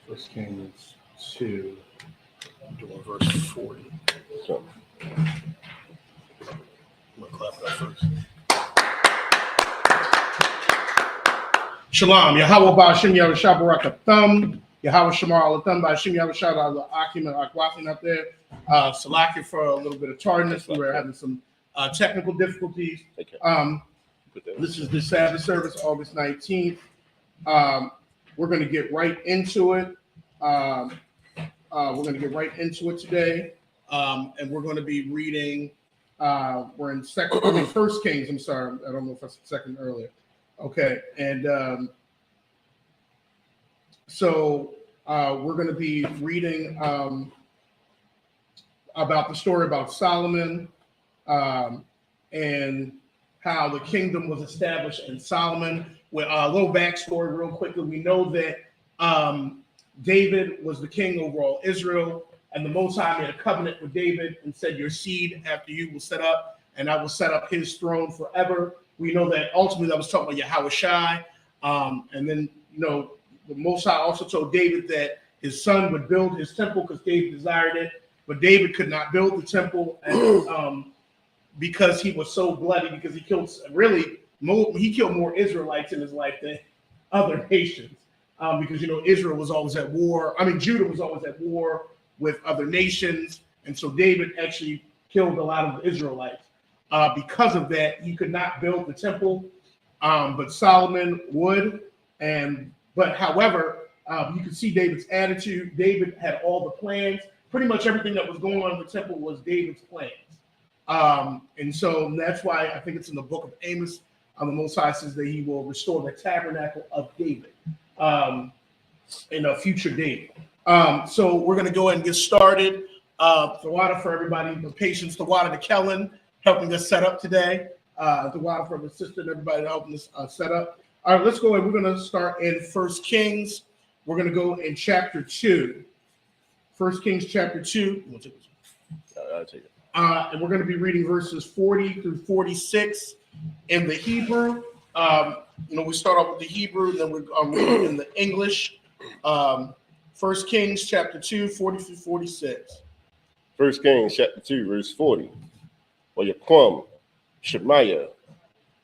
First Kings 2, doing verse 40. So, I'm going to clap that first. Shalom. Yahweh Ba'Hashem Yahushua Barak Thumb. Yahweh Shamar Al Thumb Ba'Hashem Yahushua Al Akim and Akwathin up there. Salaki for a little bit of tardiness. We were having some technical difficulties. This is the Sabbath Service, August 19th. We're going to get right into it. We're going to get right into it today, and we're going to be reading. We're in First Kings. I'm sorry, I don't know if I said second earlier. Okay, and so we're going to be reading about the story about Solomon and how the kingdom was established in Solomon. With a little backstory, real quickly, we know that David was the king over all Israel, and the Most High made a covenant with David and said, "Your seed after you will set up, and I will set up his throne forever." We know that ultimately that was talking about Yahweh Shai, and then the Most High also told David that his son would build his temple because David desired it, but David could not build the temple, and because he was so bloody, because he killed more Israelites in his life than other nations, because Israel was always at war. Judah was always at war with other nations, and so David actually killed a lot of the Israelites. Because of that, he could not build the temple, but Solomon would. However, you can see David's attitude. David had all the plans. Pretty much everything that was going on in the temple was David's plans. And so that's why I think it's in the book of Amos. The Most High says that he will restore the tabernacle of David in a future date. So we're going to go ahead and get started. The water for everybody, the patience, the water to Kellen, helping us set up today. The water for the sister and everybody helping us set up. All right, let's go ahead. We're going to start in First Kings. We're going to go in chapter 2. First Kings chapter 2. I'll take it. And we're going to be reading verses 40 through 46 in the Hebrew. We start off with the Hebrew, then we're reading in the English. First Kings chapter 2, 40 through 46. First Kings chapter 2, verse 40. Wayaquam, Shemaiah,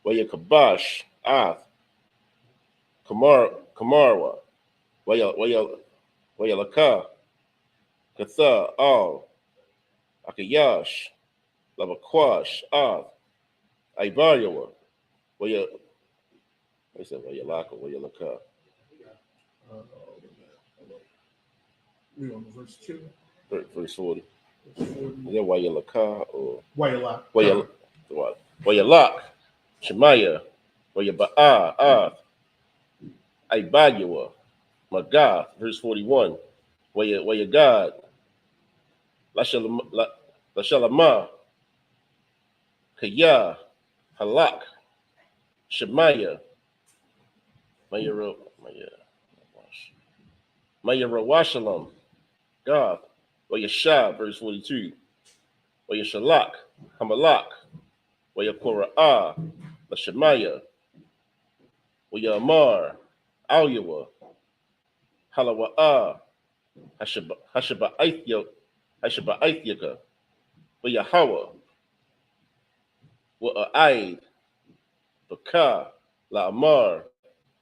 Wayakabash, Ath, Kamarwa, Wayalaka, Katha, Al, Akayash, Labakwash, Ath, Ibaryawa, Wayalaka. We on verse 2. Verse 40. Is that Wayalaka or Wayalak, Shemaiah, Wayaba'a, Ath, Ibaryawa, Magath, verse 41. Wayagad, Lashalama, Kaya, Halak, Shemaiah, Mayarawashalam, God, Wayashah, verse 42. Wayashalak, Hamalak, Wayakora'ah, Lashemaiah, Wayamar, Alyawa, Halawa'ah, Hashaba'aithyaka, Wayahawa, Wa'aid, Baka, La'amar,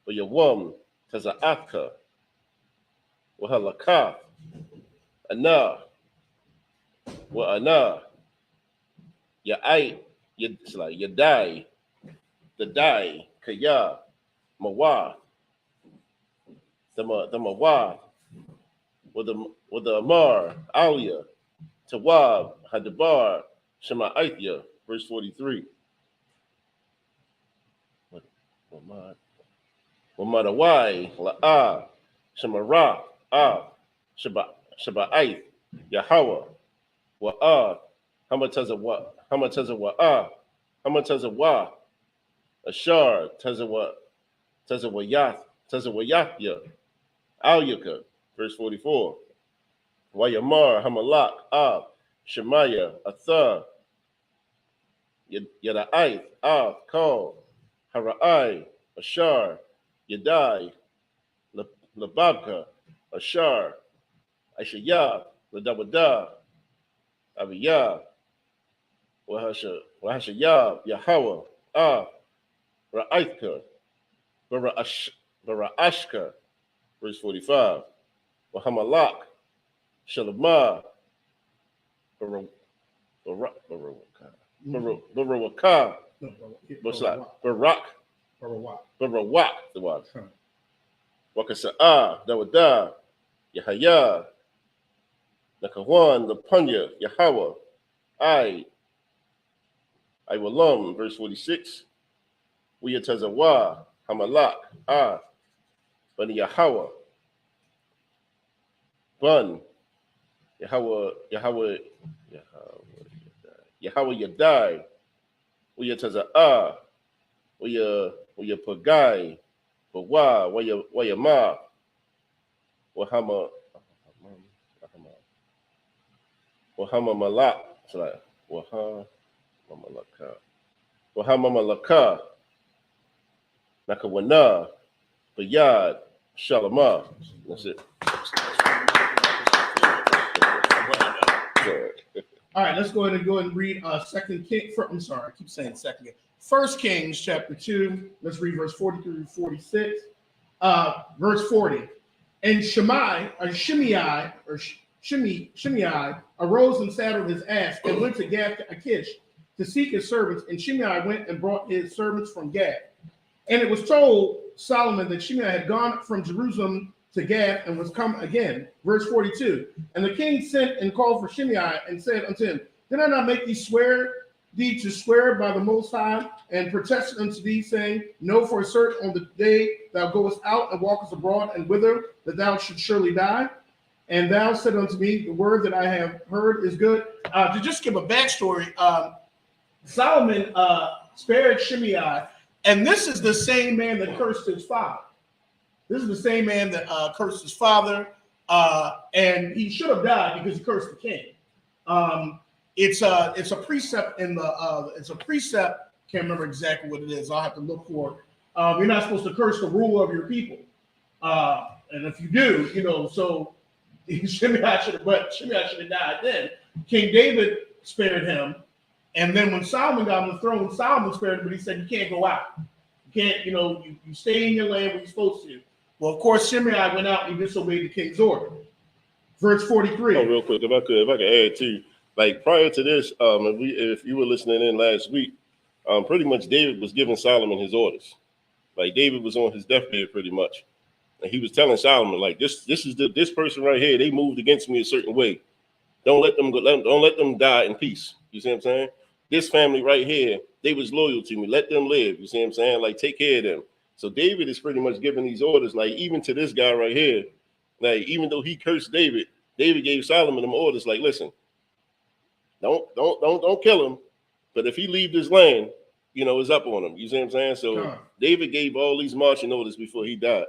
Wayawam, Taza'atka, Wahalaka, Ana, Wa'ana, Ya'ai, Yadai, Dadai, Kaya, Mawa, the Mawa, with the Amar, Alia, Tawab, Hadabar, Shema'aithya, verse 43. Wamadawai, La'ah, Shemara, Shaba'aith, Yahweh, Wa'ah, Hamatazawa, Ashar, Tazawayathya, Alyaka, verse 44. Wayamar, Hamalak, Shemaiah, Athar, Yada'aith, Kal, Hara'ai, Ashar, Yadai, Lababka, Ashar, Ashayah, Ladabada, Abiyah, Wahashayah, Yahweh, Ra'aithka, Bara'ashka, verse 45, Wahamalak, Shalamah, Barawaka, Barawak, the one. Wakasa'a, Dawada, Yahaya, Nakawan, Lapunya, Yahweh, I Walam, verse 46, Wiyatazawa, Hamalak, Bani Yahweh, Bun, Yahweh Yadai, Wiyataza'a, Wiyapagai, Bawa, Wayama, Wahama Malak, Wahama Malaka, Nakawana, Bayad, Shalama. That's it. All right, let's go ahead and read Second King. I'm sorry, I keep saying Second King. 1 Kings chapter 2. Let's read verse 43 to 46. Verse 40. And Shimei arose and saddled his ass and went to Gath Achish to seek his servants. And Shimei went and brought his servants from Gath. And it was told Solomon that Shimei had gone from Jerusalem to Gath and was come again. Verse 42. And the king sent and called for Shimei and said unto him, Did I not make thee to swear by the Most High, and protested unto thee, saying, Know for a certain on the day thou goest out and walkest abroad, and whither that thou shouldst surely die? And thou said unto me, The word that I have heard is good. To just give a backstory, Solomon spared Shimei, and this is the same man that cursed his father. This is the same man that cursed his father, and he should have died because he cursed the king. It's a precept in the it's a precept. Can't remember exactly what it is. I'll have to look for it. You're not supposed to curse the ruler of your people, and if you do, so Shimei should have died then. King David spared him, and then when Solomon got on the throne, Solomon spared him, but he said you can't go out. You can't, you stay in your land where you're supposed to. Well, of course, Shimei went out and he disobeyed the king's order. Verse 43. Oh, real quick, if I could add too, like prior to this, if you were listening in last week, pretty much David was giving Solomon his orders. Like David was on his deathbed pretty much, and he was telling Solomon, like this is this person right here. They moved against me a certain way. Don't let them go. Don't let them die in peace. You see what I'm saying? This family right here, they was loyal to me. Let them live. You see what I'm saying? Like take care of them. So David is pretty much giving these orders, like even to this guy right here, like even though he cursed David, David gave Solomon them orders, like listen, don't kill him, but if he leave this land, it's up on him. You see what I'm saying? So David gave all these marching orders before he died.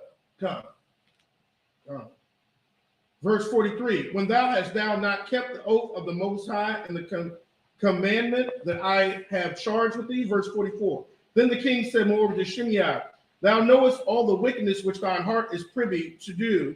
Verse 43: When thou not kept the oath of the Most High and the commandment that I have charged with thee. Verse 44. Then the king said moreover to Shimei, Thou knowest all the wickedness which thine heart is privy to do,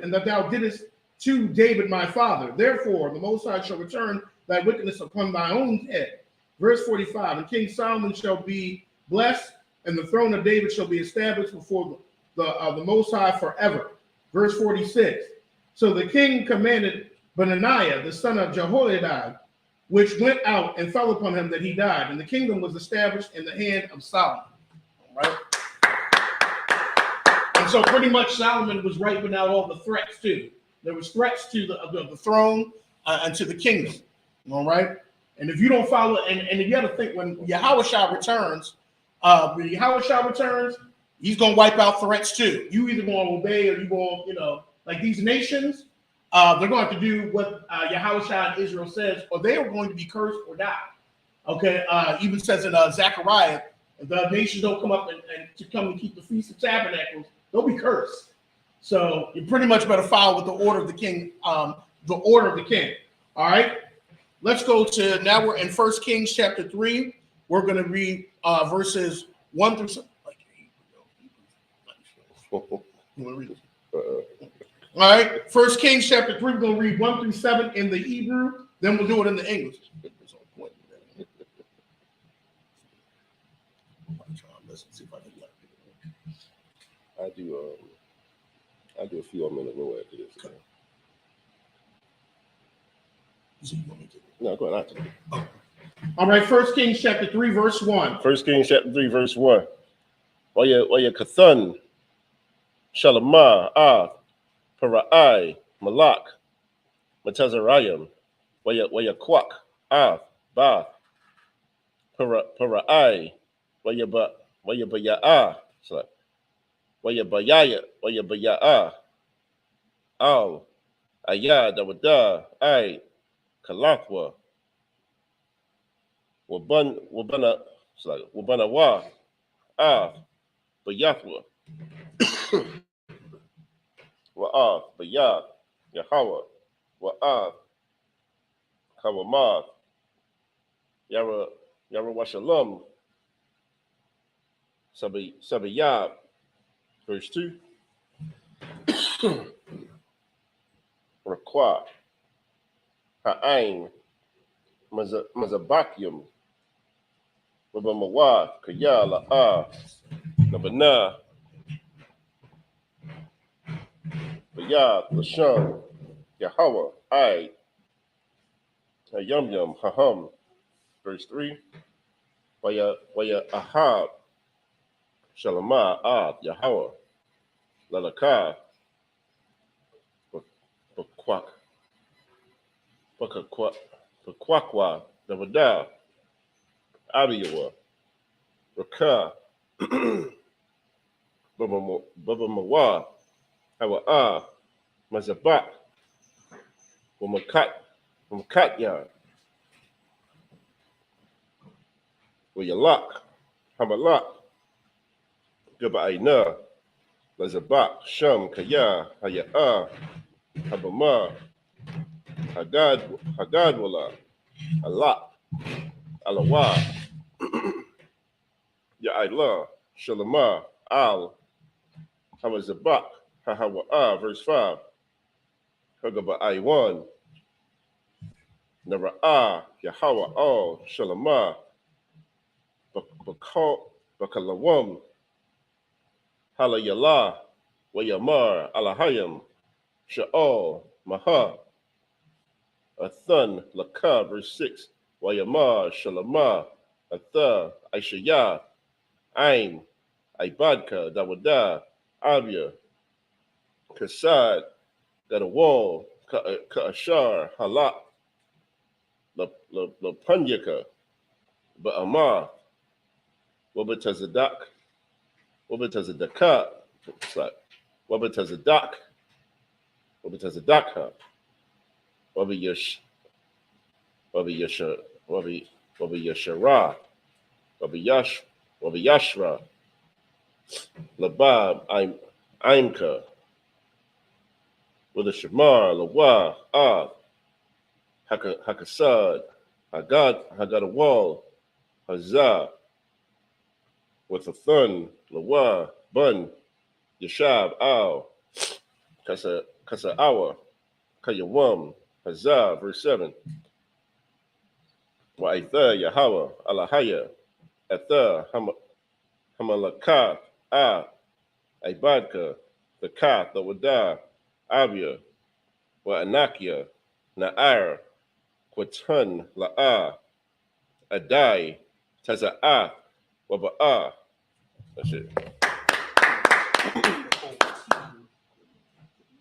and that thou didst to David my father. Therefore, the Most High shall return thy wickedness upon thy own head. Verse 45. And King Solomon shall be blessed, and the throne of David shall be established before the Most High forever. Verse 46. So the king commanded Benaniah, the son of Jehoiada, which went out and fell upon him, that he died. And the kingdom was established in the hand of Solomon. All right. And so pretty much Solomon was wiping out all the threats too. There was threats to the throne and to the kingdom. All right. And if you don't follow, and you got to think when Yahushua returns, he's going to wipe out threats too. You either going to obey or you going to, like these nations, they're going to have to do what Yahushua and Israel says, or they are going to be cursed or die. Okay. Even says in Zechariah, if the nations don't come up and to come and keep the Feast of Tabernacles, they'll be cursed. So you pretty much better follow with the order of the king, All right. Let's go to, now we're in 1 Kings chapter 3. We're going to read verses 1 through 7. You want to read it? All right. 1 Kings chapter 3, we're going to read 1 through 7 in the Hebrew. Then we'll do it in the English. I do a few of them in a row after this. Okay. No, go ahead. Oh. All right, 1 Kings chapter 3, verse 1. 1 Kings chapter 3, verse 1. Waya Kathan, Shalamah, Para'ai, Malak, Matazarayim, Waya Kwak, Ba, Para'ai, Waya Baya'a, Waya Baya'a, Al, Ayah, Dawada, Ai, Kalakwa, Wabana Wa, Bayakwa, Wa'af, Bayak, Yahweh, Wa'af, Kawamah, Yara Washalom, Sabiyab, verse 2. Rakwa, Ha'ain, Mazabakyum, Wabamawa, Kayala, Nabana, Bayab, Lashon, Yahweh, Ai, Yum, Haham, verse 3. Waya Ahab, Shalamah, Yahweh, Lalaka, Bakwakwa, Davada, Abiyawa, Raka, Baba Mawa, Hawa, Mazabak, Wamakatya, Wayalak, Hamalak, Gaba Lazabak, Sham, Kaya, Haya, Habama, Hagadwala, Alak, Alawa, Ya'ila, Shalama, Al, Hamazabak, Hahawa, verse 5. Hagaba Iwan, Nara'ah, Yahweh, Al, Shalama, Bakalawam, Halayala, Wayamar, Alahayam, Sha'al, Maha, Athan, Laka, verse 6. Wayamar, Shalama, Atha, Aishaya, Ain, Ibadka, Dawada, Abia, Kasad, Gadawal, Ka'ashar, Halak, Lapanyaka, Ba'amah, Wabatazadak, Wabatazadaka, Wabatazadaka, Wabiyashara, Wabiyashra, Labab, Aimka, with a Shamar, Lawa, Hakasad, Hagadawal, Hazah, with a thun, Lawa, Bun, Yashab, Al, Kasa'awa, Kayawam, Hazah, verse 7. Wa'itha, Yahweh, Alahaya, Atha, Hamalaka, Ibadka, the Kath, the Wada, Abia, Wa'anakia, Na'ar, Quatan, La'a, Adai, Taza'ah, Waba'a. That's it.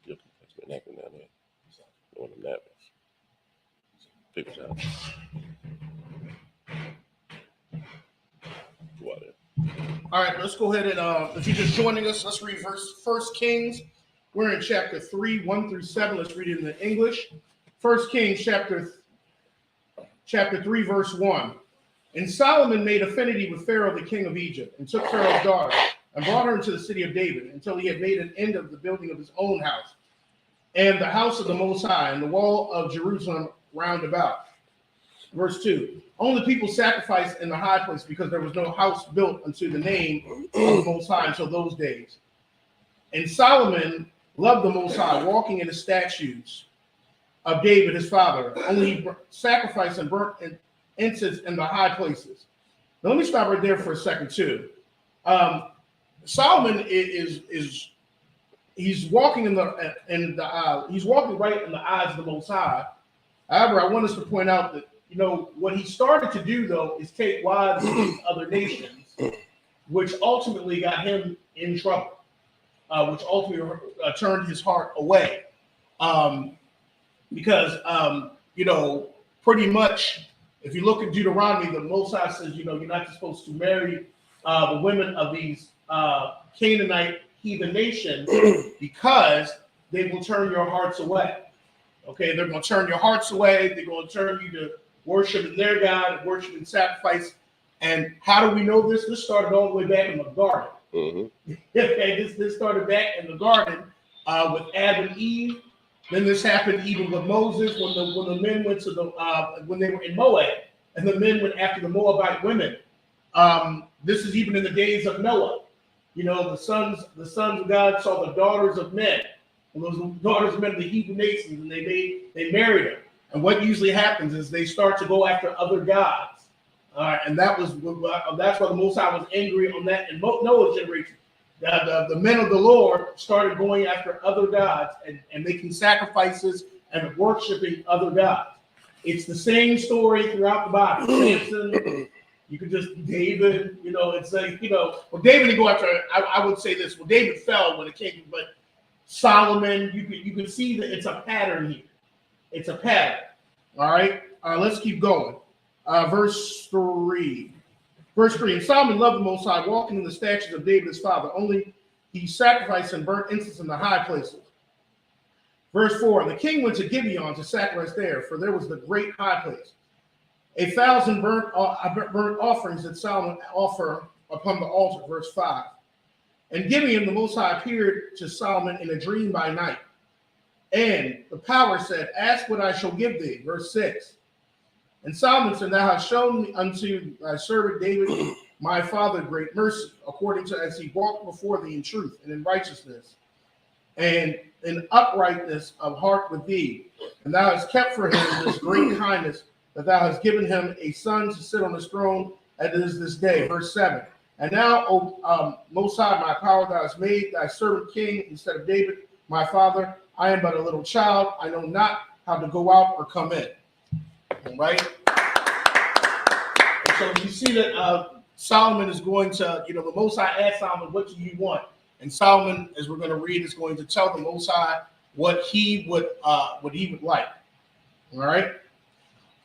Yep, that's been acting down there. One of them napkins. Papers out. All right, let's go ahead and if you're just joining us, let's read First Kings. We're in chapter 3, 1 through 7. Let's read it in the English. 1 Kings chapter 3, verse 1. And Solomon made affinity with Pharaoh, the king of Egypt, and took Pharaoh's daughter, and brought her into the city of David, until he had made an end of the building of his own house, and the house of the Most High, and the wall of Jerusalem round about. Verse 2. Only people sacrificed in the high place, because there was no house built unto the name of the Most High until those days. And Solomon loved the Most High, walking in the statutes of David his father. Only he sacrificed and burnt incense in the high places. Now, let me stop right there for a second too. Solomon is he's walking he's walking right in the eyes of the Most High. However, I want us to point out that what he started to do though is take wives of these other nations, which ultimately got him in trouble, which ultimately turned his heart away, because pretty much if you look at Deuteronomy, the Most High says you're not supposed to marry the women of these Canaanite heathen nations because they will turn your hearts away. Okay, they're going to turn your hearts away. They're going to turn you to worshiping their God and worshiping sacrifice. And how do we know this? This started all the way back in the garden. Mm-hmm. Okay, this started back in the garden with Adam and Eve. Then this happened even with Moses when the men went to when they were in Moab, and the men went after the Moabite women. This is even in the days of Noah. The sons of God saw the daughters of men, and those daughters of men of the heathen nations, and they married them. And what usually happens is they start to go after other gods. And that's why the Most High was angry on that in Noah's generation. The men of the Lord started going after other gods and making sacrifices and worshiping other gods. It's the same story throughout the Bible. Samson, you could just David, it's like, well, David didn't go after, I would say this, well, David fell when it came, but Solomon, you can see that it's a pattern here. It's a pattern. All right. Let's keep going. Verse 3. And Solomon loved the Most High, walking in the statutes of David his father. Only he sacrificed and burnt incense in the high places. Verse 4. And the king went to Gibeon to sacrifice there, for there was the great high place. 1,000 burnt offerings that Solomon offered upon the altar. Verse 5. And Gibeon, the Most High appeared to Solomon in a dream by night. And the power said, ask what I shall give thee. Verse 6. And Solomon said, thou hast shown unto thy servant David, my father, great mercy, according to as he walked before thee in truth and in righteousness, and in uprightness of heart with thee. And thou hast kept for him this great kindness, that thou hast given him a son to sit on his throne, as it is this day. Verse 7. And now, O Most High, my power, thou hast made thy servant king instead of David, my father. I am but a little child. I know not how to go out or come in. All right? And so you see that Solomon is going to, the Most High asked Solomon, what do you want? And Solomon, as we're going to read, is going to tell the Most High what he would like. All right?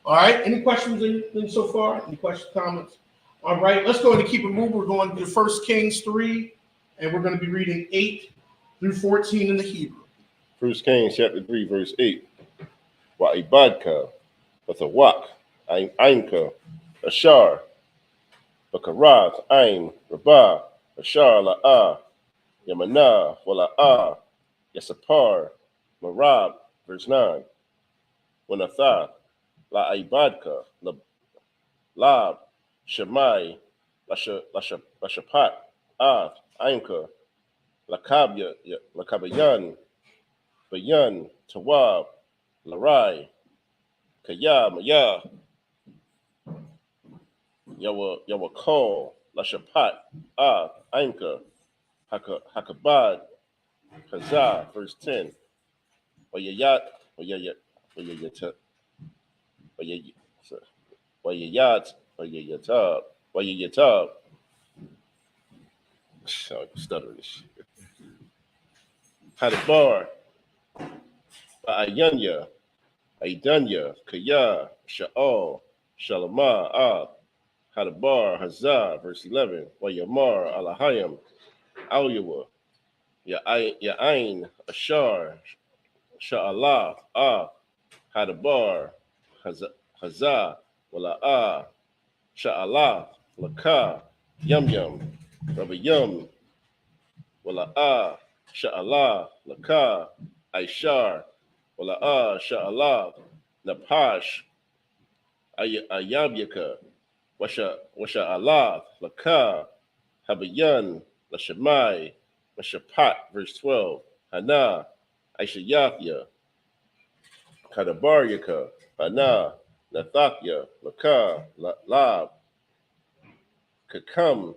All right. Any questions in so far? Any questions, comments? All right. Let's go ahead and keep it moving. We're going to 1 Kings 3, and we're going to be reading 8 through 14 in the Hebrew. 1 Kings chapter 3, verse 8. Wa'ibadka, Bathawak, Ainka, Ashar, Bakarat, Ain, Rabah, Ashar, La'ah, Yamanah, Wala'ah, Yasapar, Marab, verse 9. Wanatha, La'ibadka, Lab, Shemai, Lashapat, Ainka, Lakabayan, Bayan, Tawab, Larai, Kaya, Maya, Yawakol, Lashapat, Ainka, Hakabad, Kazah, verse 10. Wayayat, stuttering this shit. Hadabar, Ayanya, Aidanya, Kaya, Sha'al, Shalamah, Hadabar, Hazah, verse 11. Wayamar, Alahayim, Alyawa, Ya'ain, Ashar, Sha'alah, Hadabar, Hazah, Wala'ah, Sha'alah, Lakah, Yum, Rabbi Wala'ah, Sha'alah, Lakah, Aishar, Wala'ah, Sha'alah, Napash, Ayabyaka, Washa'alah, Lakah, Habayan, Lashamai, Lashapat, verse 12. Hana, Aishayafya, Kadabaryaka, Hana, Nathakya, Laka, Lab, Kakam,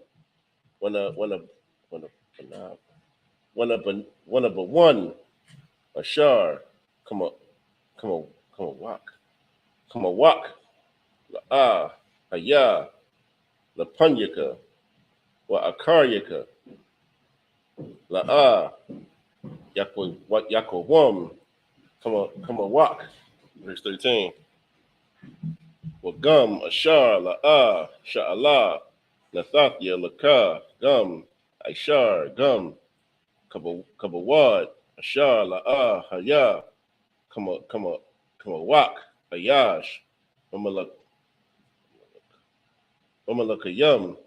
one a one, Ashar, come on, walk, La Haya, La Punyaka, Wa Akaryaka, La Yakwam, come on, walk. Verse 13. Wa Gum, Ashar, La Sha'ala, Nathathya, Laka, Gum, Aishar, Gum, Kabawad, Ashar, La Haya, come on, walk, Ayash, Mamalakayam,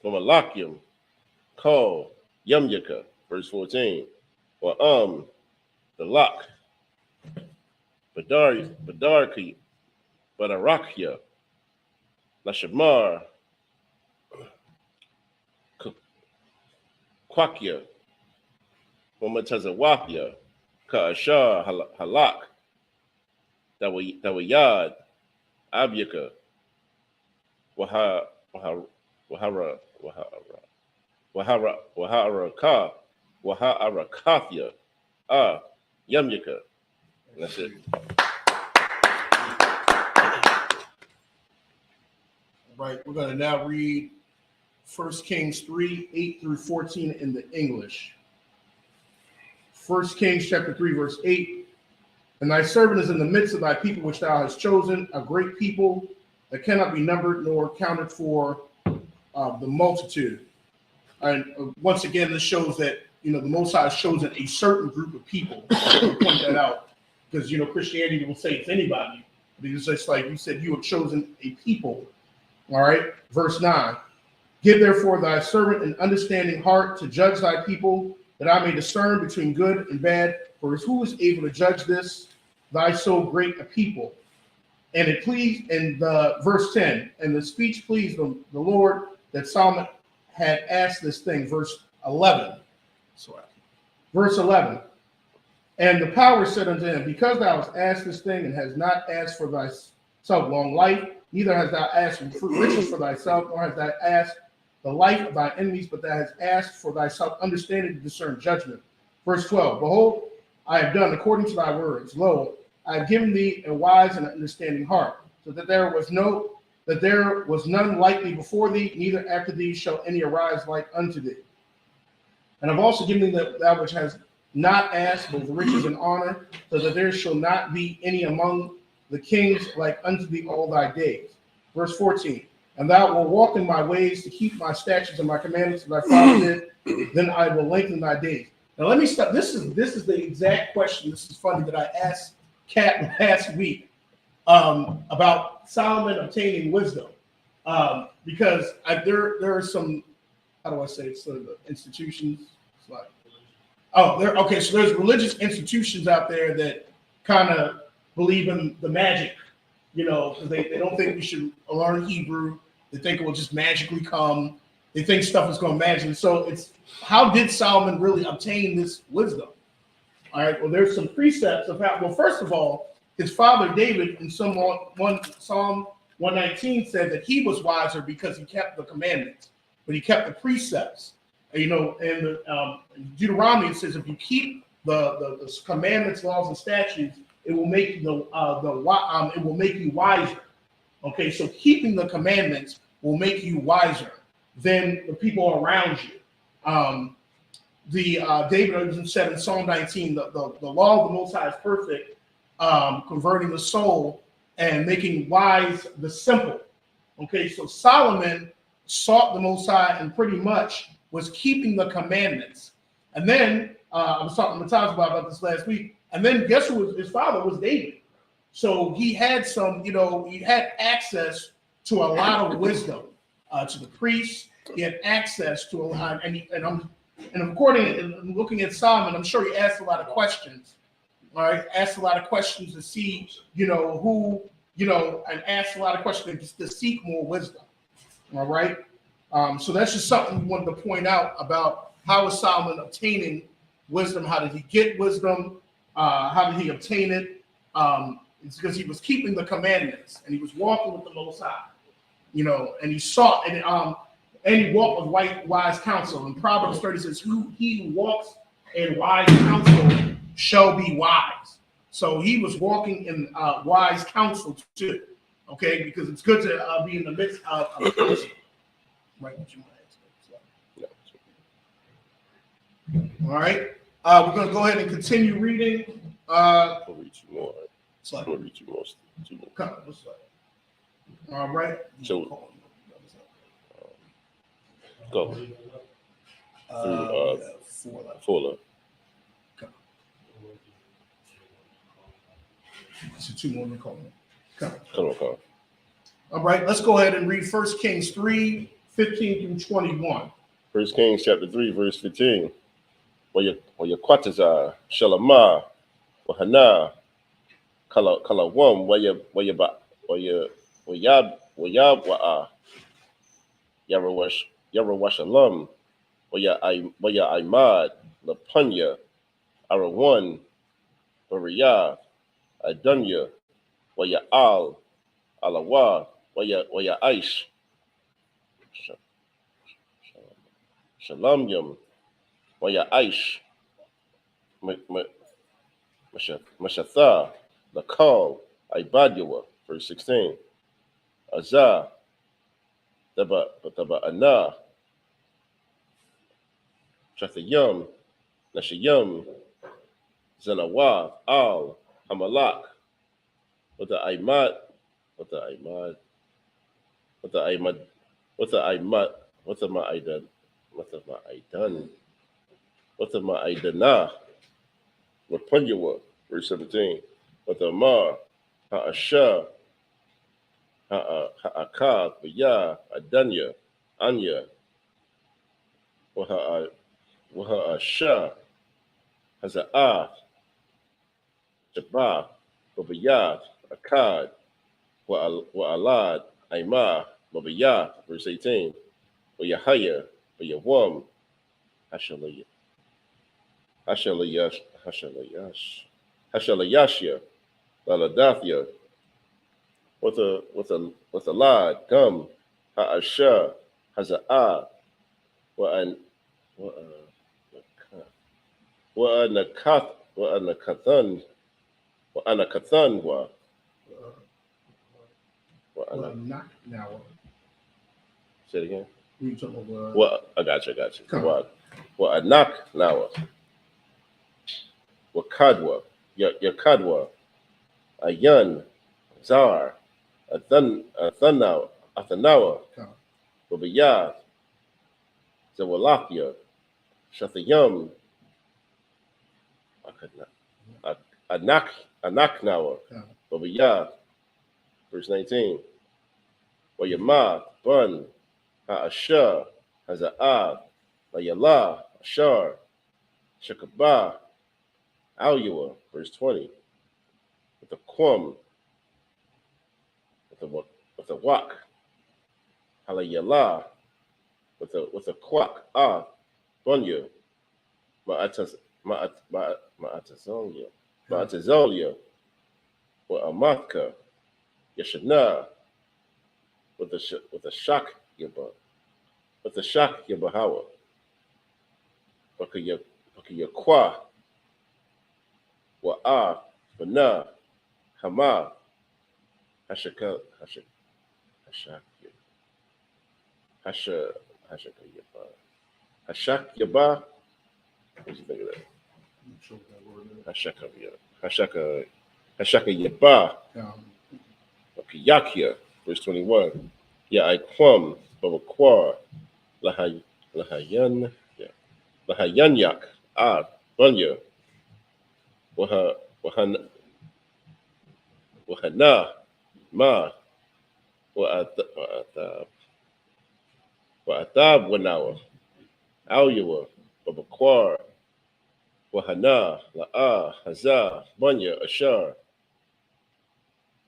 Mamalakyam, Call, Yamyaka, verse 14. Or the lock, Badarki, Badarakya, Lashamar, Kwakya, Momatazawafya, Kaashar, Halak, Dawayad, Abyaka, Waharakathya, Yamyaka. And that's it. Right, we're going to now read 1 Kings 3, 8 through 14 in the English. 1 Kings chapter 3, verse 8. And thy servant is in the midst of thy people which thou hast chosen, a great people that cannot be numbered nor counted for the multitude. And once again, this shows that, the Most High has chosen a certain group of people. I'll point that out because, Christianity will say it's anybody. But it's just like you said, you have chosen a people. All right, verse 9. Give therefore thy servant an understanding heart to judge thy people, that I may discern between good and bad. For who is able to judge this, thy so great a people? And it pleased, in the verse 10, and the speech pleased the Lord that Solomon had asked this thing. Verse 11. Verse 11. And the power said unto him, because thou hast asked this thing, and hast not asked for thyself long life, neither hast thou asked riches for thyself, nor hast thou asked the life of thy enemies, but thou hast asked for thyself understanding to discern judgment. Verse 12. Behold, I have done according to thy words. Lo, I have given thee a wise and understanding heart, so that there was none like thee before thee, neither after thee shall any arise like unto thee. And I've also given thee that which has not asked, both riches and honor, so that there shall not be any among the kings like unto thee all thy days. Verse 14. And thou wilt walk in my ways to keep my statutes and my commandments that thy father did, then I will lengthen thy days. Now let me stop. This is the exact question. This is funny that I asked Kat last week about Solomon obtaining wisdom, because there are some, how do I say it? So the institutions. It's like, okay. So there's religious institutions out there that kind of believe in the magic, because they don't think we should learn Hebrew. They think it will just magically come. They think stuff is going to magic. So it's, how did Solomon really obtain this wisdom? All right. Well, there's some precepts of how. Well, first of all, his father David in Psalm 119 said that he was wiser because he kept the commandments, but he kept the precepts. And Deuteronomy says if you keep the commandments, laws, and statutes, it will make you it will make you wiser. Okay, so keeping the commandments will make you wiser than the people around you. David said in Psalm 19, the law of the Most High is perfect, converting the soul and making wise the simple. Okay, so Solomon sought the Most High and pretty much was keeping the commandments. And then I was talking to Matthias about this last week. And then guess who his father was? David. So he had he had access to a lot of wisdom, to the priests. He had access to a lot, and I'm looking at Solomon. I'm sure he asked a lot of questions. All right, asked a lot of questions to see, who, and asked a lot of questions to seek more wisdom. All right, So that's just something we wanted to point out about how is Solomon obtaining wisdom? How did he get wisdom? How did he obtain it? It's because he was keeping the commandments and he was walking with the Most High, and he sought and he walked with wise counsel. And Proverbs 30 says, he who walks in wise counsel shall be wise. So he was walking in wise counsel too, okay? Because it's good to be in the midst of counsel. Right, what you want to ask. All right. We're going to go ahead and continue reading. I'll read you more. I'm going to read you more. All right. So, go. Through Fuller. So 2 more to call. Come on. All right, let's go ahead and read 1 Kings 3, 15 through 21. 1 Kings chapter 3, verse 15. Wayakwataza, Shalama, Wahana, Kalawam, Wayabwa, Yarawashalam, Waya Imad, Lapunya, Arawan, Bariyah, Adunya, Waya Alawa, Waya Aish, Shalamyam, Waya Aish, Mashatha, Lakal, Ibadua, verse 16. Azah, Taba Ana, Chathayam, Nashayam, Zanawa, Al, Hamalak, with the Imad, Rapunyawa, verse 17. With the Amar, Ha'asha, Ha'akad, Baya, Adanya, Anya, Waha'asha, Haza'ah, Jabah, Babayat, Akkad, Wa'alad, Aimah, Babayat, verse 18. Wayahaya, Wayawam, Hashalayashya, Laladathya, with a lad, Gum, Ha'asha, Haza'ah, Wa'anakathan, say it again. I got you. Wa'anak nawa. Wakadwa, Yakadwa, Ayan, Zar, Athanawa, Babayah, Zawalakia, Shathayam, Anaknawa, Babayah, verse 19. Wayama, Bun, Ha'asha, Haza'ah, Layala, Ashar, Shakabah, Alua, verse 20. With the Quam, with the Wak, Halayala, with a Quak, Bunya, Ma'atazolia, with a Matka, Yashana, with the Shak Yaba, with the Shak Yabahawa, Bakayakwa, Wa'a, Bana, Hama, Hashaka Yaba. What do you think of that? Hashaka Yaba. Yakia, verse 21. Ya Iquam, Babaquar, Lahayanyak, Bunya, Wahana, Ma, Wa'atab, Wanawa, Alua, Babaquar, Wahana, La'a, Hazah, Bunya, Ashar,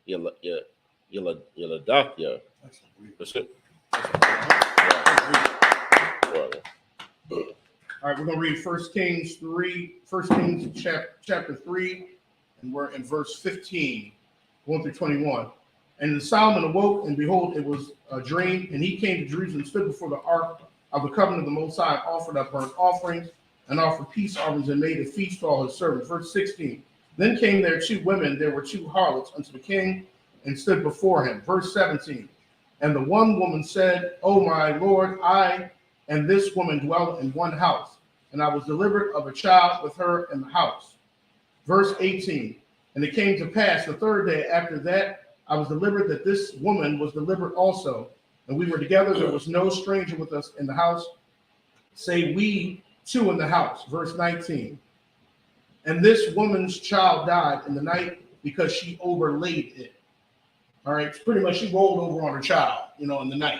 Yeladathya. That's it. All right, we're going to read 1 Kings chapter 3, and we're in verse 15, 1 through 21. And Solomon awoke, and behold, it was a dream, and he came to Jerusalem, stood before the ark of the covenant of the Most High, offered up burnt offerings, and offered peace offerings, and made a feast to all his servants. Verse 16. Then came there two women, there were two harlots unto the king, and stood before him. Verse 17. And the one woman said, O my Lord, I and this woman dwell in one house, and I was delivered of a child with her in the house. Verse 18. And it came to pass the third day after that I was delivered, that this woman was delivered also. And we were together, there was no stranger with us in the house, save we two in the house. Verse 19. And this woman's child died in the night because she overlaid it. All right, pretty much she rolled over on her child, in the night.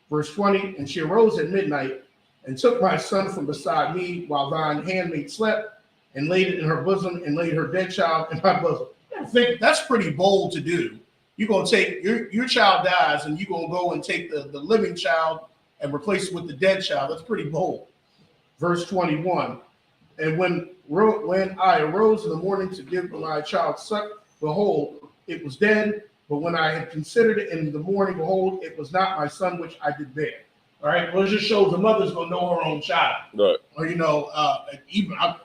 Verse 20, and she arose at midnight and took my son from beside me while thine handmaid slept, and laid it in her bosom, and laid her dead child in my bosom. I think that's pretty bold to do. You're going to take, your child dies, and you're going to go and take the living child and replace it with the dead child. That's pretty bold. Verse 21, and when I arose in the morning to give my child suck, behold, it was dead. But when I had considered it in the morning, behold, it was not my son which I did bear. All right. Well, it just shows the mother's gonna know her own child. Right. Or even I'm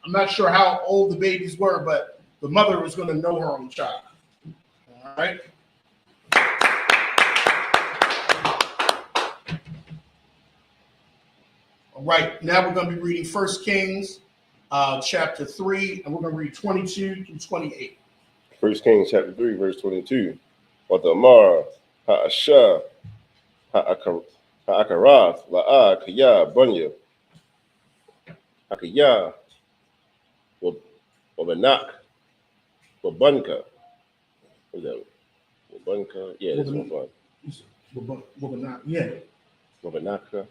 not sure how old the babies were, but the mother was gonna know her own child. All right. All right. Now we're gonna be reading 1 Kings, chapter 3, and we're gonna read 22 through 28. 1 Kings chapter 3, verse 22. Watamar ha'asha ha'akarath la'a kaya bunya hakaya wabanak wabunka. What is that? Wabunka? Yeah, that's one fun. Wabanak, yeah. Wabanaka?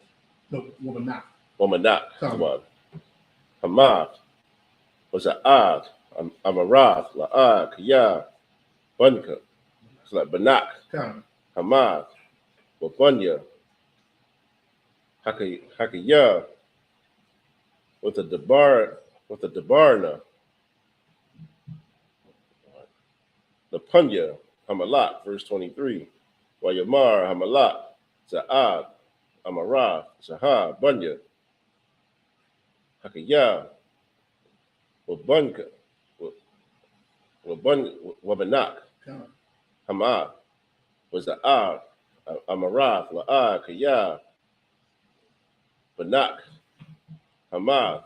No, Wabanak. Wamanak. Come on. Hamath was an ad. Amarath, La'ah, Kaya, Bunka. It's like Banak, Hamath, Wabunya, Hakaya, with a Debarna, the Punya, Hamalat, verse 23. Wayamar, Hamalat, Za'ad, Amarath, Zaha, Bunya, Hakaya, Wabunka. Wabanak, Hama, was the Amarath, La'ah, Kaya, Banak, Hama,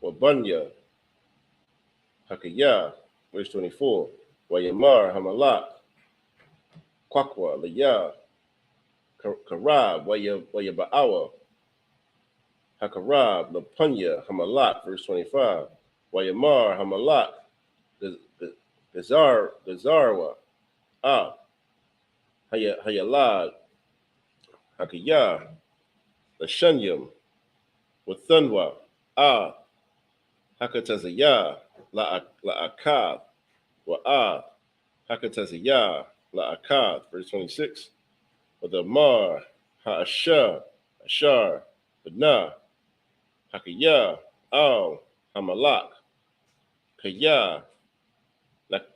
Wabunya, Hakaya, verse 24, Wayamar, Hamalat, Kwakwa, Laya, Karab, Wayaba'awa, Hakarab, Lapunya, Hamalat, verse 25, Wayamar, Hamalat, Gazarwa, Hayalad, Hakaya, Lashunyam, Wathunwa, Hakatazaya, La'akad, Wa'ad, Hakatazaya, La'akad, verse 26, Wadamar, Ha'ashar, Ashar, Badna, Hakaya, Hamalak, Kaya,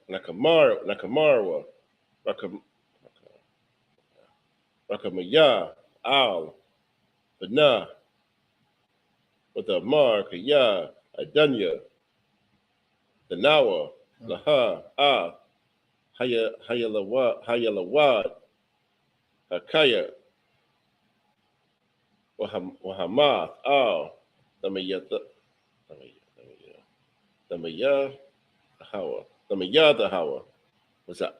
Nakamarwa, Rakamaya, Bana, with the Mar, Kaya, Adanya, the Nawa, Laha, Hayalawad, Hakaya, Wahamath, the Hawa was a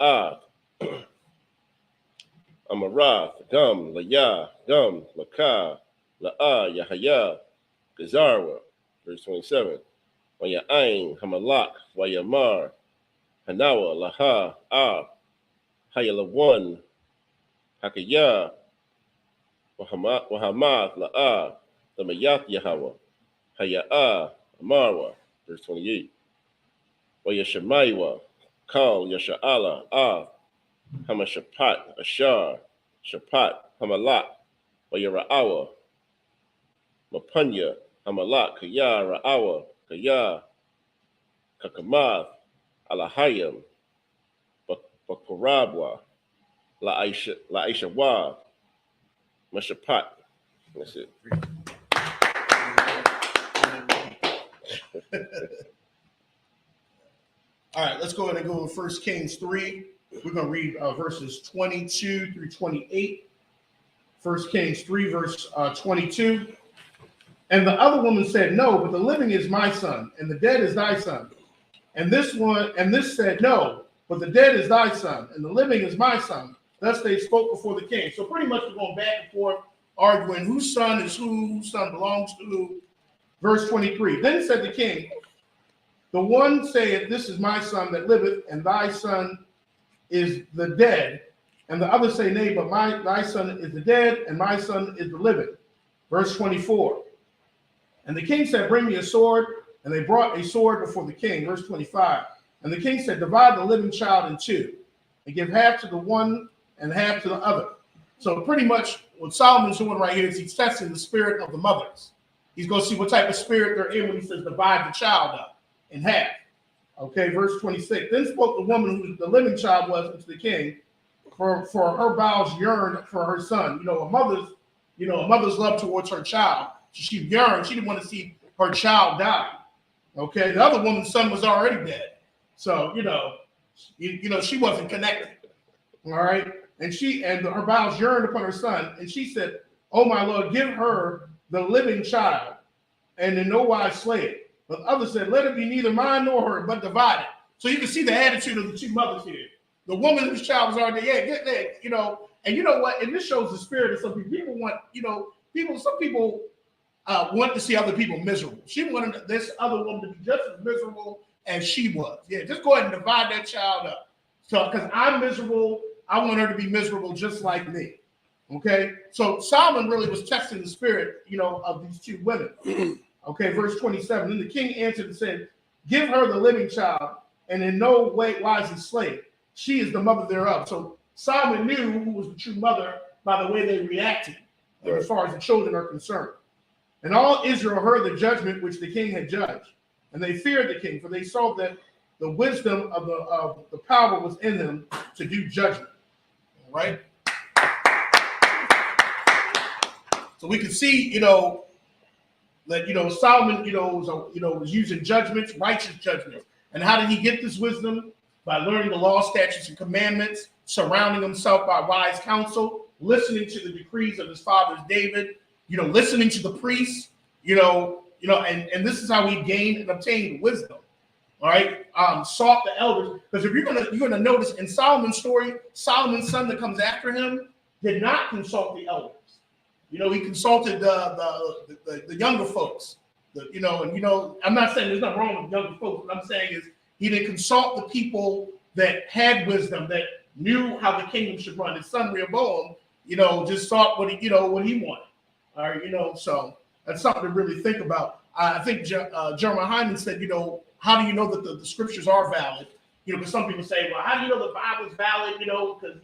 Amarath, Gum, Laya, Gum, Laka, La'a, Yahaya, Gazarwa, verse 27. Waya'ain, Hamalak, Wayamar, Hanawa, Laha, Hayalawan, Hakaya, Wahamath, La'a, the Mayath Yahawa, Haya'a, Amarwa, verse 28. Wayashamaiwa, Kal, Yasha'ala, Hamashapat, Ashar, Shapat, Hamalak, Wayara'awa, Mapunya, Amalak, Kaya, Ra'awa, Kaya, Kakamath, Alahayam, Bakurabwa, La'aisha Wa, Mashapat. That's it. All right, let's go ahead and go to 1 Kings 3. We're going to read verses 22 through 28. 1 Kings 3, verse 22. And the other woman said, no, but the living is my son, and the dead is thy son. And this said, no, but the dead is thy son, and the living is my son. Thus they spoke before the king. So pretty much we're going back and forth, arguing whose son is whose son belongs to who. Verse 23. Then said the king, the one saith, this is my son that liveth, and thy son is the dead. And the other say, nay, but thy son is the dead, and my son is the living. Verse 24. And the king said, bring me a sword. And they brought a sword before the king. Verse 25. And the king said, divide the living child in two, and give half to the one and half to the other. So pretty much what Solomon's doing right here is he's testing the spirit of the mothers. He's going to see what type of spirit they're in when he says divide the child up in half. Okay, verse 26. Then spoke the woman who the living child was unto the king, for her bowels yearned for her son. A mother's love towards her child. She yearned. She didn't want to see her child die. Okay, the other woman's son was already dead. So, she wasn't connected. All right. And her bowels yearned upon her son. And she said, oh, my Lord, give her the living child, and in no wise slay it. But the other said, let it be neither mine nor her, but divided. So you can see the attitude of the two mothers here. The woman whose child was already dead, get there, and you know what? And this shows the spirit of some people. People want, some people want to see other people miserable. She wanted this other woman to be just as miserable as she was. Yeah, just go ahead and divide that child up. So, because I'm miserable, I want her to be miserable just like me. Okay, so Solomon really was testing the spirit, of these two women. Okay, verse 27. Then the king answered and said, give her the living child, and in no way wisely slay it. She is the mother thereof. So Solomon knew who was the true mother by the way they reacted, as far as the children are concerned. And all Israel heard the judgment which the king had judged, and they feared the king, for they saw that the wisdom of the power was in them to do judgment. All right. So we can see, that Solomon, was using judgments, righteous judgments. And how did he get this wisdom? By learning the law, statutes, and commandments, surrounding himself by wise counsel, listening to the decrees of his father David, listening to the priests, and this is how he gained and obtained wisdom. All right, sought the elders, because if you're gonna notice in Solomon's story, Solomon's son that comes after him did not consult the elders. He consulted the younger folks. I'm not saying there's nothing wrong with younger folks. What I'm saying is he didn't consult the people that had wisdom, that knew how the kingdom should run. His son Rehoboam, just thought what he wanted. All right, so that's something to really think about. I think Jeremiah Hyman said, how do you know that the scriptures are valid? Because some people say, well, how do you know the Bible is valid? Because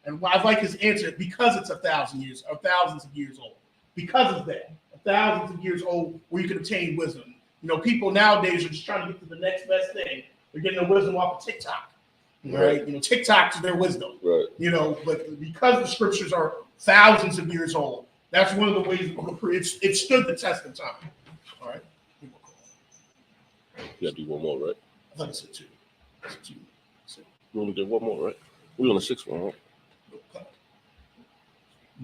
and I like his answer, because it's 1,000 years or thousands of years old. Because of that, thousands of years old, where you can obtain wisdom. People nowadays are just trying to get to the next best thing. They're getting their wisdom off of TikTok. Right? TikTok's their wisdom. Right. But because the scriptures are thousands of years old, that's one of the ways it stood the test of time. All right. You got to do one more, right? I thought it said two. You only did one more, right? We on the sixth one, right?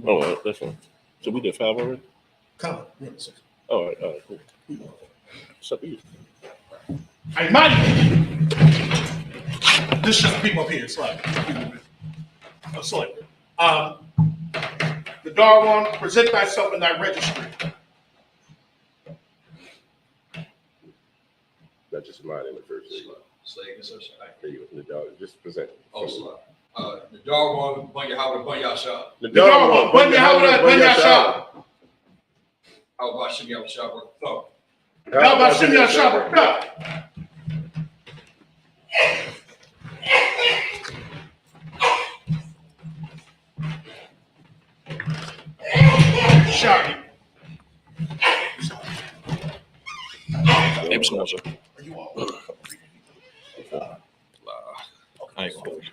All right, that's fine. So we did 5 already? Come on, we're on the sixth. All right, cool. What's up to you? Hey, Mike! This should people up here, slide. The Darwan, present thyself in thy registry. Not just mine in the first. There you go. The dog, just present. Oh, sorry. The Darwan, Bunya Howard, Bunya Shah. The Darwan, Bunya Howard, Bunya Shah. How about Shimmy Shah? How about Shimmy Shah? Hey, what's going on, sir? Are you all? I ain't gonna hold you.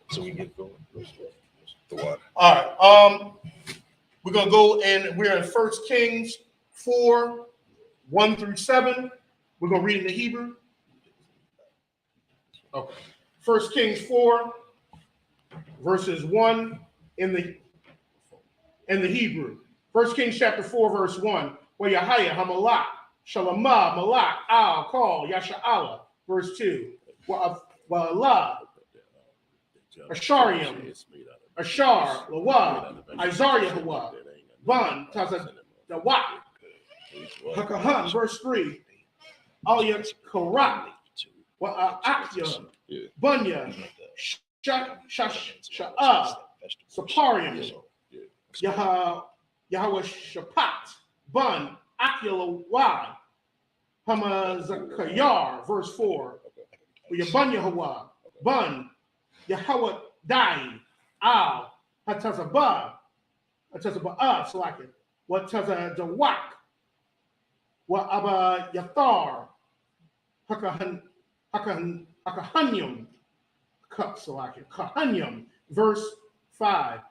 So we get going. The water. All right. We're gonna go and we're in 1 Kings 4, 1 through 7. We're gonna read in the Hebrew. Okay. 1 Kings 4, verses 1 in the Hebrew. 1 Kings chapter 4, verse 1. Where Yahya Hamalak, Shalamah, Malak, Al, Call, Yasha'Allah. Verse 2. Wa'Allah, Ashariam, Ashar, Lawa, Isaiah Hawa, Ban, Tazadawak, Hakahan, verse 3. Alia Karat, Wa'Akya, Bunya, Sha'ah, Saparium, Yahweh Shapat, Bun, Akila Wad, Hamazakayar, verse 4. Yabunya Hawa, Bun, Yahweh Dai, Al, Hatazabah, Salakin, what Tazadawak, what Abba Yathar, Hakahanyum, Salakin, Kahanyum, verse 5.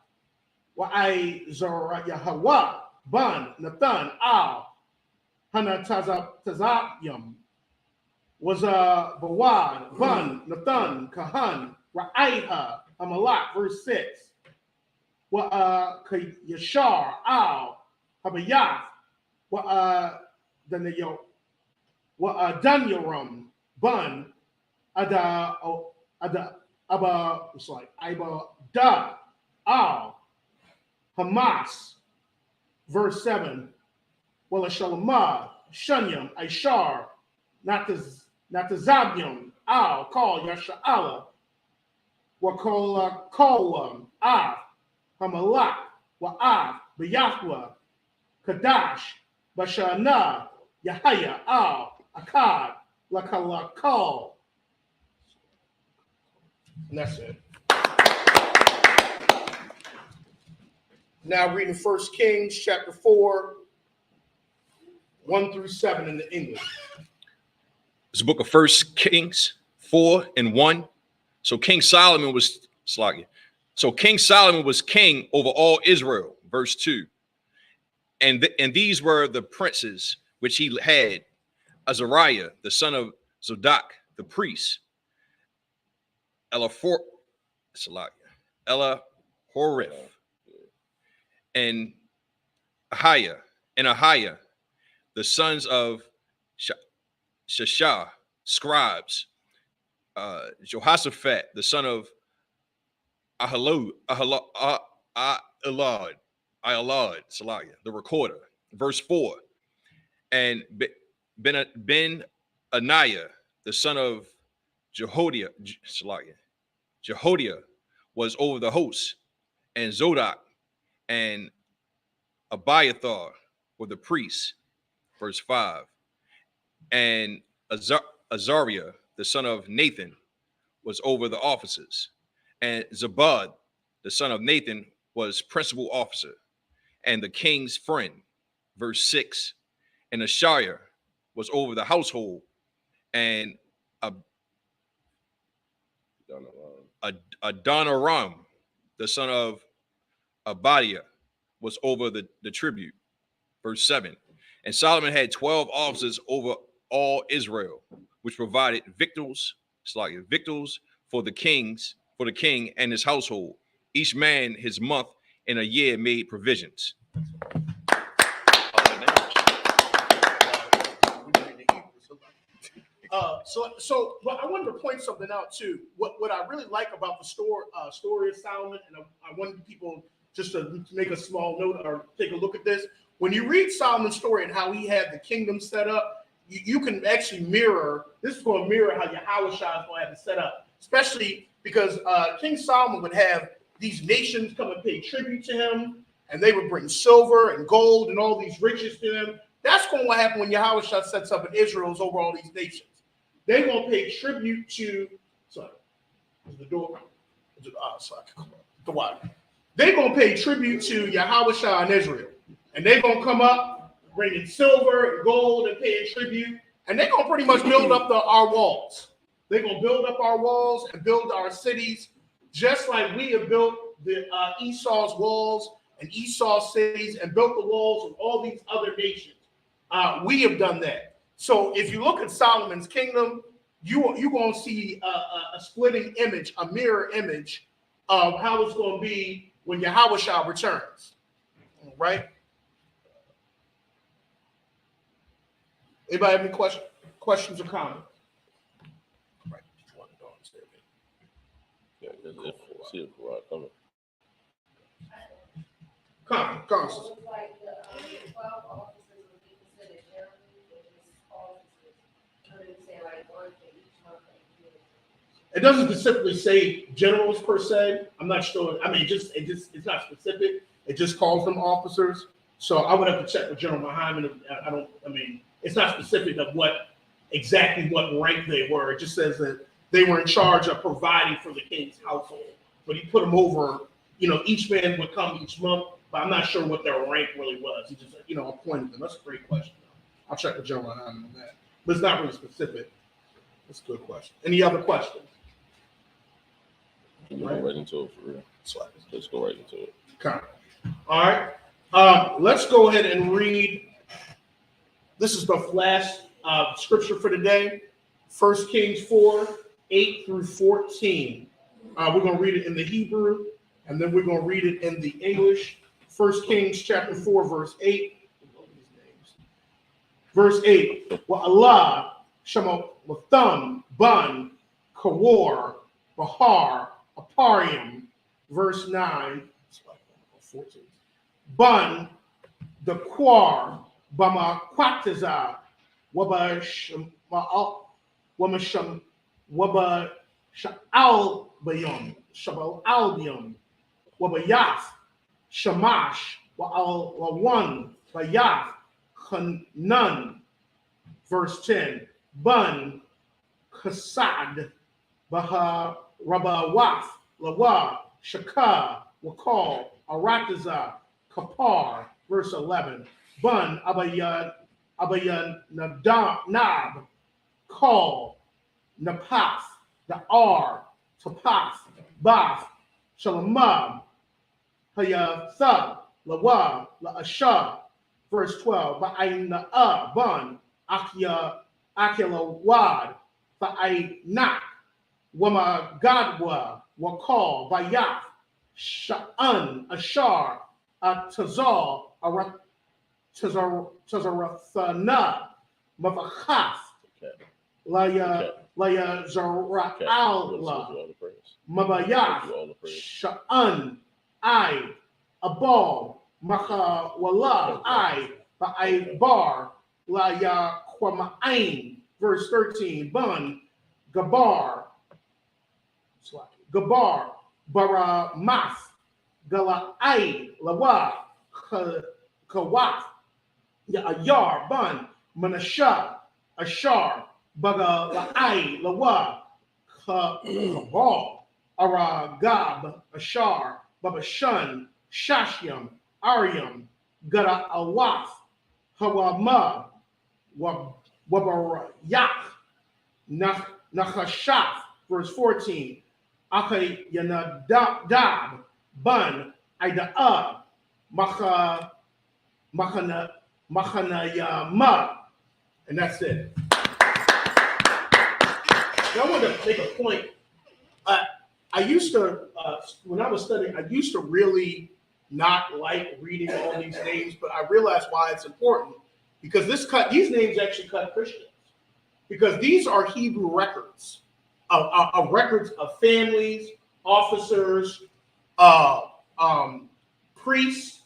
Wa'ai Zara Yahwa, Bun, Nathan, Al, Hana Tazayum, was Bawad, Bun, Nathan, Kahan, Ra'aiha, Amalak, verse 6. Yashar, Al, Habayath, Danyarum, Bun, Ada, Abba, it's like Iba, Da, Al, Hamas, verse 7. Shalamah, Shunyam, Ishar, Natazabium, Al, Call, Yasha'Allah, Wakola, Kolam, Av, Hamalak, Wa'av, Bayahwa, Kadash, Bashana, Yahya, Al, Akkad, Lakalakal. And that's it. Now reading 1 Kings chapter 4, 1 through 7 in the English. It's the book of 1 Kings 4 and 1. So King Solomon was king over all Israel. Verse 2. And these were the princes which he had: Azariah, the son of Zadok, the priest; Elahoreth, and Ahiah, the sons of Shashah, scribes; Jehoshaphat, the son of Ahilud, the recorder. Verse 4. And Ben Aniah, the son of Jehoiada, was over the host, and Zodok and Abiathar were the priests. Verse 5. And Azariah, the son of Nathan, was over the officers, and Zabad, the son of Nathan, was principal officer, and the king's friend. Verse 6. And Ashiah was over the household, and Adoniram, the son of Abadiah, was over the tribute. Verse 7. And Solomon had 12 officers over all Israel, which provided victuals for the king and his household. Each man his month in a year made provisions. But I wanted to point something out too. What I really like about the story of Solomon, and I wanted people just to make a small note or take a look at this. When you read Solomon's story and how he had the kingdom set up, you can actually mirror. This is going to mirror how Yahweh Shah is going to have it set up, especially because King Solomon would have these nations come and pay tribute to him, and they would bring silver and gold and all these riches to him. That's going to happen when Yahweh Shah sets up in Israel's over all these nations. They're going to pay tribute to. Sorry, is the door? So I can come up. The water. they're going to pay tribute to Yahushua in Israel. And they're going to come up bringing silver and gold and paying tribute. And they're going to pretty much build up our walls. They're going to build up our walls and build our cities, just like we have built the Esau's walls and Esau's cities and built the walls of all these other nations. We have done that. So if you look at Solomon's kingdom, you're going to see a splitting image, a mirror image of how it's going to be when Yahushua returns. All right? Anybody have any questions or comments? Right. Yeah, see it coming. Comments. Like the 12 officers would be considered generally, or just officers? Or they say like one for each month of the year? It doesn't specifically say generals per se. I'm not sure. I mean, it's not specific. It just calls them officers. So I would have to check with General Muhammad. It's not specific of exactly what rank they were. It just says that they were in charge of providing for the king's household. But he put them over, each man would come each month, but I'm not sure what their rank really was. He just, appointed them. That's a great question. I'll check with General Muhammad on that. But it's not really specific. That's a good question. Any other questions? Go right into it for real. Let's go right into it. Okay. All right. Let's go ahead and read. This is the last scripture for today. 1 Kings 4, 8 through 14. We're going to read it in the Hebrew, and then we're going to read it in the English. 1 Kings chapter 4, verse 8. Verse 8. Wa Allah, Shema, Thumb, Bun, Kawar, Bahar, Aparium. Verse 9. 14. Bun, the Quar, Bama Quataza, Waba Sha'al Bayum, Shabal Albium, Waba Yaf, Shamash, Wa'al Bayaf, Nun. Verse 10. Bun, Kasad, Baha Rabawaf, Lawa, Shaka, Wakal, Arataza, Kapar. Verse 11. Bun, Abayan Nab, Kal, Napath, Da'ar, Tapath, Bath, Shalamab, Hayatha, Lawa, La'asha. Verse 12. Ba'ayna'a, Bun, Akilawad, Ba'aynak, Wama Gadwa, Wakal, Bayaf, Sha'an, Ashar, Tazal, Tazarathana, Mavachaf, Laya Zara'ala, Mabayaf, Sha'an, I, Abal, Mahawala, I, Ba'aybar, Laya Kwama'ain. Verse 13. Bun, Gabar, Baramath, Gala'ai, Lawa, Kawaf, Yar, Bun, Manasha, Ashar, Baga, La'ai, Lawa, Kabal, Aragab, Ashar, Babashan, Shashyam, Aryam, Gada Awaf, Hawama, Wabarayak, Nachashaf. Verse 14. Akay Yanadab, Bun, Ida'a, Machanayama. And that's it. Now I want to make a point. I used to, when I was studying, I used to really not like reading all these names, but I realized why it's important. Because these names actually cut Christians. Because these are Hebrew records. Of records of families, officers, priests,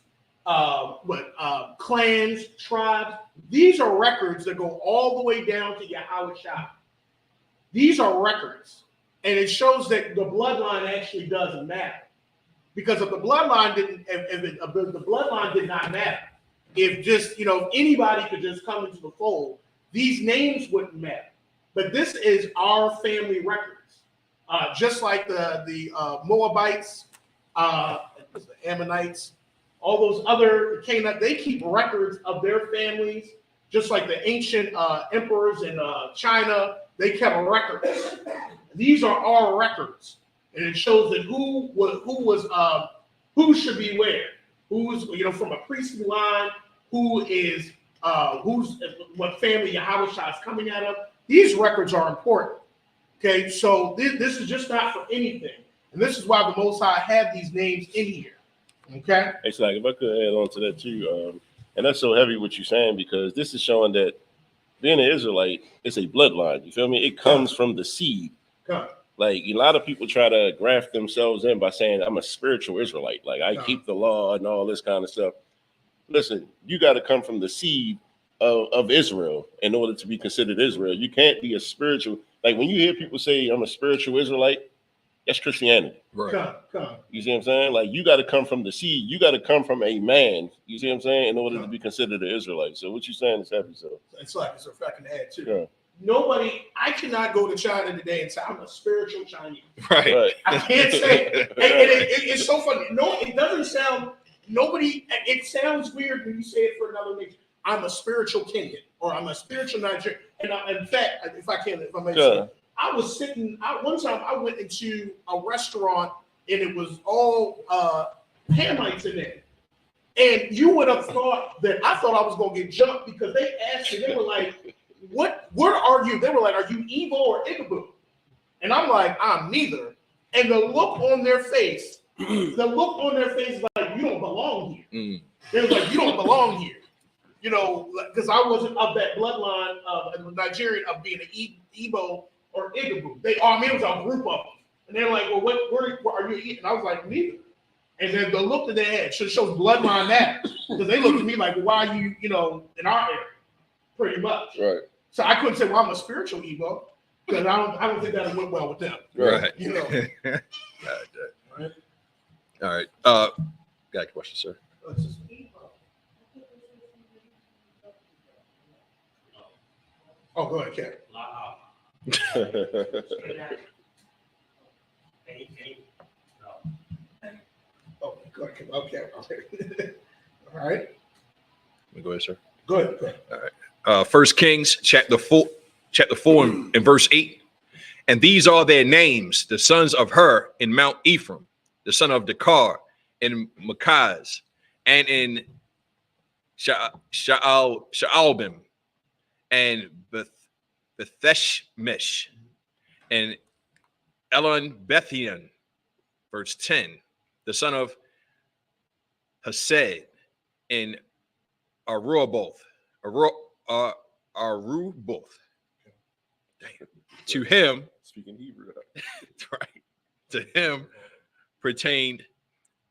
clans, tribes. These are records that go all the way down to Yahushua. These are records, and it shows that the bloodline actually doesn't matter. Because if the bloodline did not matter, if just anybody could just come into the fold, these names wouldn't matter. But this is our family records, just like the Moabites, Ammonites, all those other Canaanites, they keep records of their families, just like the ancient emperors in China, they kept records. These are our records, and it shows that who should be where, who's from a priestly line, who's what family Yahushua is coming out of. These records are important. Okay, so this is just not for anything, and this is why the Most High have these names in here. Okay, It's like, if I could add on to that too, and that's so heavy what you're saying, because this is showing that being an Israelite is a bloodline. You feel me? It comes from the seed. come. Like, a lot of people try to graft themselves in by saying I'm a spiritual Israelite, like I keep the law and all this kind of stuff. Listen, you got to come from the seed of Israel in order to be considered Israel. You can't be a spiritual, like when you hear people say I'm a spiritual Israelite, that's Christianity. Right. Come. You see what I'm saying? Like, you got to come from the seed. You got to come from a man. You see what I'm saying? In order to be considered an Israelite. So what you're saying is heavy. So It's like, it's a fucking add too. yeah. I cannot go to China today and say I'm a spiritual Chinese. Right. I can't say it. It's so funny. No, it doesn't sound, it sounds weird when you say it for another nation. I'm a spiritual Kenyan, or I'm a spiritual Nigerian. And in fact, if I may say, I was sitting, one time I went into a restaurant and it was all Hamites in there. And you would have thought that I thought I was going to get jumped because they asked me, they were like, what are you? They were like, are you Igbo or Igbo? And I'm like, I'm neither. And the look on their face is like, you don't belong here. They was like, you don't belong here. Because I wasn't of that bloodline of Nigerian of being an Igbo or Igbo. It was a group of them. And they're like, well, where are you eating? And I was like, neither. And then the look that they had shows bloodline that. Because they looked at me like, well, why are you, in our area? Pretty much. Right. So I couldn't say, well, I'm a spiritual Igbo. Because I don't think that went well with them. Right. Right. All right. Got a question, sir. Oh, go ahead, Ken. Oh, go ahead. Okay. All right. Go ahead, sir. Good. All right. 1 Kings chapter 4 and verse 8. And these are their names, the sons of Hur in Mount Ephraim, the son of Dekar in Makaz, and in Sha'albim, and Betheshmesh, and Elon Bethian, verse 10, the son of Hased in Aruboth. To him, Speaking Hebrew. right? To him pertained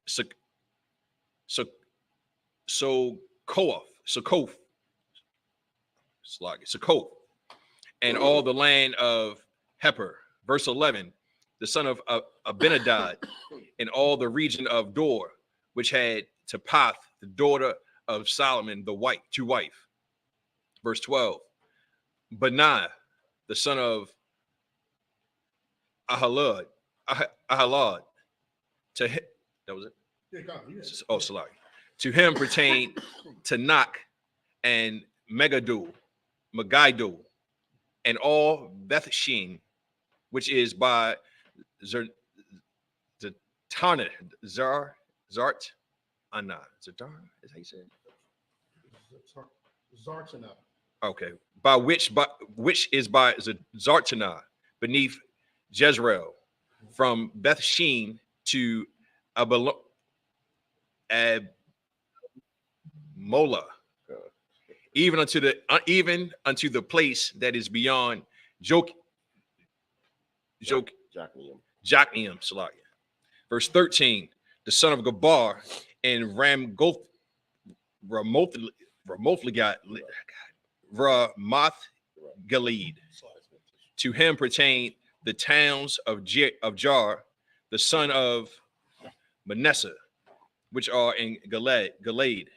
Succoth, and all the land of Heper. Verse 11, the son of Abinadab, and all the region of Dor, which had Tapath, the daughter of Solomon, to wife. Verse 12, Benaiah, the son of Ahalad, to him, that was it. Oh, Salaki. To him pertained Tanakh and Megiddo, and all Bethshin, which is by Zart Anna. Is that how you say it? Zartana. Okay. By which is by Zartana, beneath Jezreel, from Bethshin to Mola, even unto the place that is beyond Jokneam, Salakia. Verse 13, the son of Gabar and Ramoth Galid. To him pertain the towns of Jar, the son of Manasseh, which are in Galad.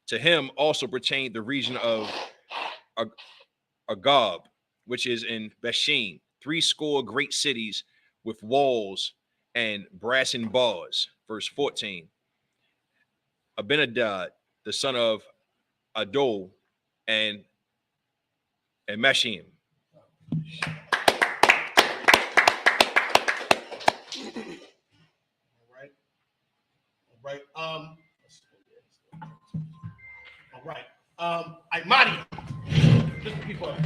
To him also pertained the region of Agab, which is in Bashan, 80 great cities with walls and brassen bars. Verse 14. Abinadab, the son of Ado, and Meshim. All right. Madi, just the people.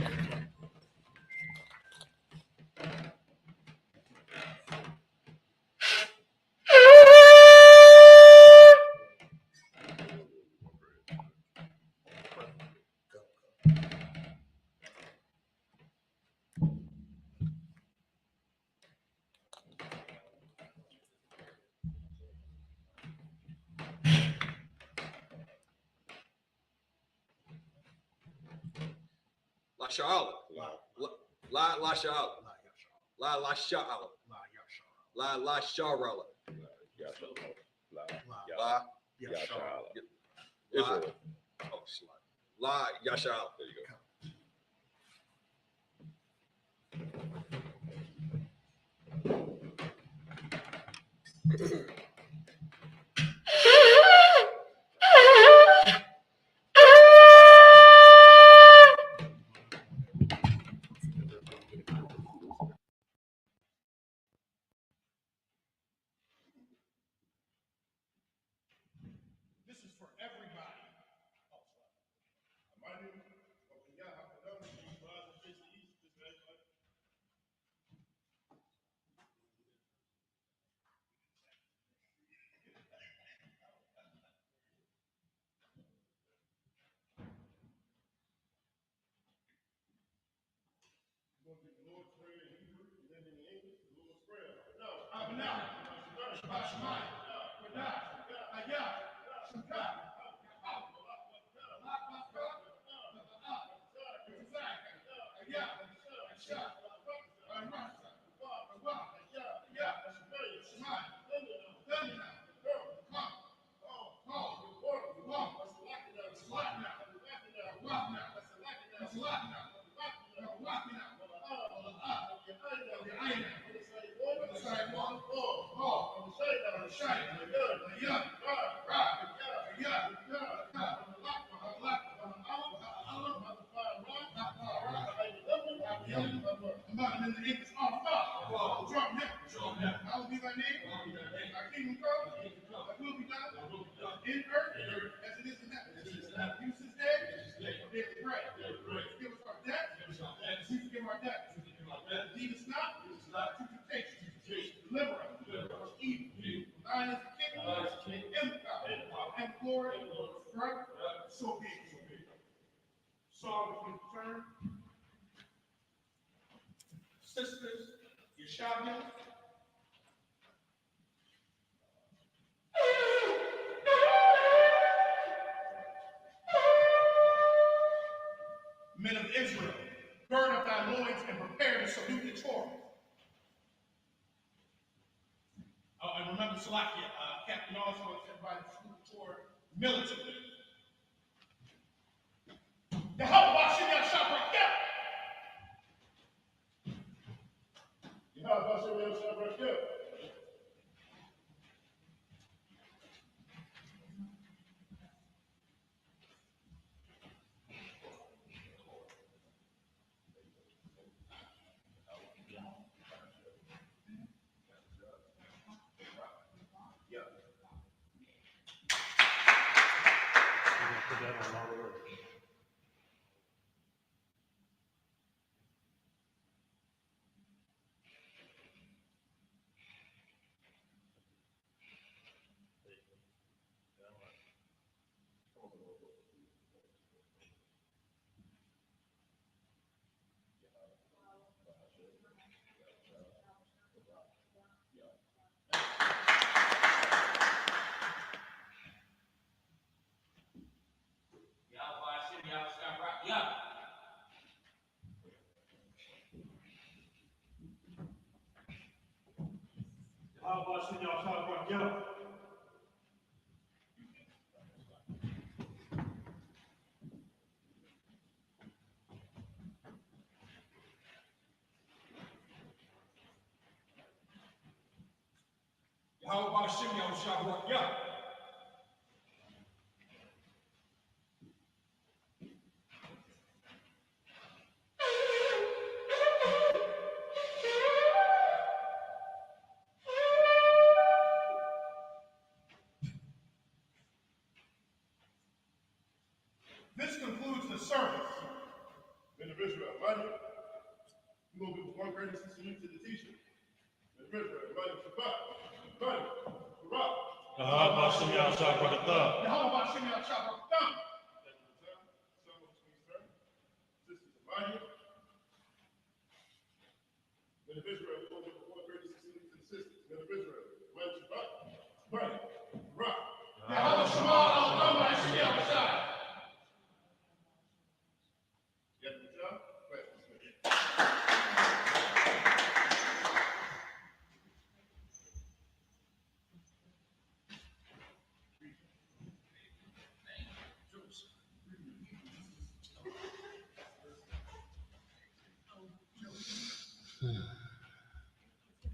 La Sha'ala. La Sha'ala. La Sha'ala. La Sha'ala. La Israel. La Yasha'ala. There you go. This is for everybody. Sisters, Yeshavia. Men of Israel, gird up thy loins and prepare to salute the Torah. Oh, and remember Salakia, Captain also wants everybody to salute the Torah militarily. Yahweh Hashem Yahshua Yahweh Hashem Yahshua. How about Hashem Yahshua? the service. Men of Israel, money. We're going to give one courtesy salute to the teacher. Men of Israel, money, Shabbat, money, Shabbat. Yahweh Hashem Yahshua Barakatah. Yahweh Hashem Yahshua Barakatah. Sisters of Maya. Men of Israel,